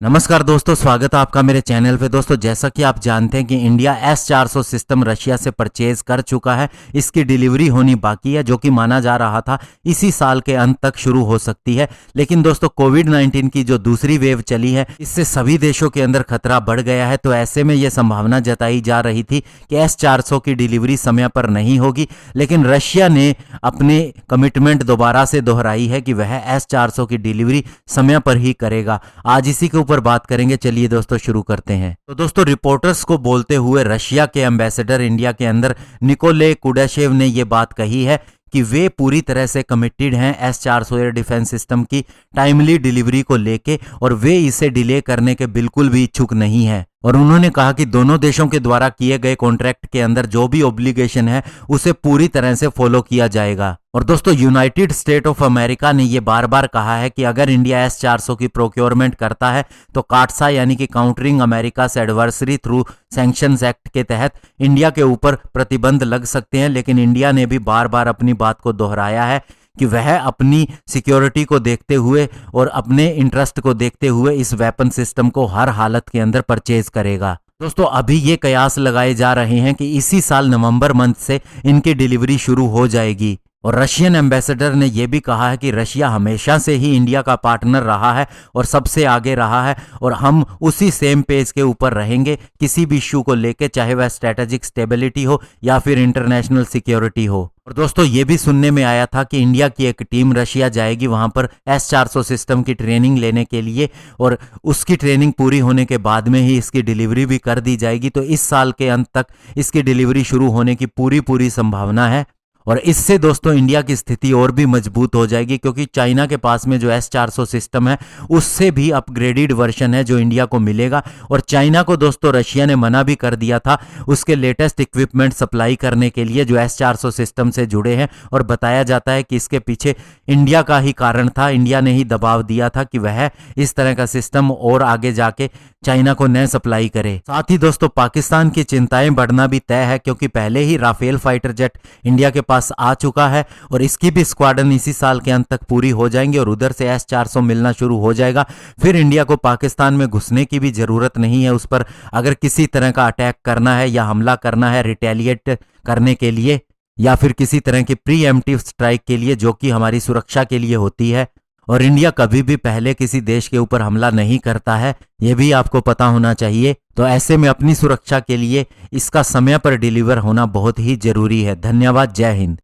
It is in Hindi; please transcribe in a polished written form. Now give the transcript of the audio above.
नमस्कार दोस्तों, स्वागत है आपका मेरे चैनल पे। दोस्तों, जैसा कि आप जानते हैं कि इंडिया S-400 सिस्टम रशिया से परचेज कर चुका है। इसकी डिलीवरी होनी बाकी है, जो कि माना जा रहा था इसी साल के अंत तक शुरू हो सकती है। लेकिन दोस्तों, कोविड-19 की जो दूसरी वेव चली है, इससे सभी देशों के अंदर खतरा बढ़ गया है। तो ऐसे में यह संभावना जताई जा रही थी कि S-400 की डिलीवरी समय पर नहीं होगी। लेकिन रशिया ने अपनी कमिटमेंट दोबारा से दोहराई है कि वह S-400 की डिलीवरी समय पर ही करेगा। आज इसी के ऊपर बात करेंगे। चलिए दोस्तों, शुरू करते हैं। तो दोस्तों, रिपोर्टर्स को बोलते हुए रशिया के एम्बेसडर इंडिया के अंदर निकोले कुडाशेव ने यह बात कही है कि वे पूरी तरह से कमिटेड हैं S-400 एयर डिफेंस सिस्टम की टाइमली डिलीवरी को लेके, और वे इसे डिले करने के बिल्कुल भी इच्छुक नहीं है। और उन्होंने कहा कि दोनों देशों के द्वारा किए गए कॉन्ट्रैक्ट के अंदर जो भी ऑब्लिगेशन है उसे पूरी तरह से फॉलो किया जाएगा। और दोस्तों, यूनाइटेड स्टेट ऑफ अमेरिका ने यह बार बार कहा है कि अगर इंडिया S-400 की प्रोक्योरमेंट करता है तो काटसा यानी कि countering America's adversary through sanctions act के तहत इंडिया के ऊपर प्रतिबंध लग सकते हैं। लेकिन इंडिया ने भी बार बार अपनी बात को दोहराया है कि वह अपनी सिक्योरिटी को देखते हुए और अपने इंटरेस्ट को देखते हुए इस वेपन सिस्टम को हर हालत के अंदर परचेज करेगा। दोस्तों, अभी ये कयास लगाए जा रहे हैं कि इसी साल नवंबर मंथ से इनकी डिलीवरी शुरू हो जाएगी। और रशियन एम्बेसडर ने यह भी कहा है कि रशिया हमेशा से ही इंडिया का पार्टनर रहा है और सबसे आगे रहा है, और हम उसी सेम पेज के ऊपर रहेंगे किसी भी इश्यू को लेके, चाहे वह स्ट्रेटेजिक स्टेबिलिटी हो या फिर इंटरनेशनल सिक्योरिटी हो। और दोस्तों, ये भी सुनने में आया था कि इंडिया की एक टीम रशिया जाएगी वहां पर S-400 सिस्टम की ट्रेनिंग लेने के लिए, और उसकी ट्रेनिंग पूरी होने के बाद में ही इसकी डिलीवरी भी कर दी जाएगी। तो इस साल के अंत तक इसकी डिलीवरी शुरू होने की पूरी संभावना है। और इससे दोस्तों, इंडिया की स्थिति और भी मजबूत हो जाएगी, क्योंकि चाइना के पास में जो S-400 सिस्टम है उससे भी अपग्रेडेड वर्जन है जो इंडिया को मिलेगा। और चाइना को दोस्तों रशिया ने मना भी कर दिया था उसके लेटेस्ट इक्विपमेंट सप्लाई करने के लिए जो S-400 सिस्टम से जुड़े हैं, और बताया जाता है कि इसके पीछे इंडिया का ही कारण था। इंडिया ने ही दबाव दिया था कि वह इस तरह का सिस्टम और आगे जाके चाइना को न सप्लाई करे। साथ ही दोस्तों, पाकिस्तान की चिंताएं बढ़ना भी तय है, क्योंकि पहले ही राफेल फाइटर जेट इंडिया के पास आ चुका है और इसकी भी स्क्वाड्रन इसी साल के अंत तक पूरी हो जाएंगे और उधर से S-400 मिलना शुरू हो जाएगा। फिर इंडिया को पाकिस्तान में घुसने की भी जरूरत नहीं है उस पर अगर किसी तरह का अटैक करना है या हमला करना है रिटेलिएट करने के लिए, या फिर किसी तरह की प्रीएम्प्टिव स्ट्राइक के लिए जो कि हमारी सुरक्षा के लिए होती है। और इंडिया कभी भी पहले किसी देश के ऊपर हमला नहीं करता है, यह भी आपको पता होना चाहिए। तो ऐसे में अपनी सुरक्षा के लिए इसका समय पर डिलीवर होना बहुत ही जरूरी है। धन्यवाद। जय हिंद।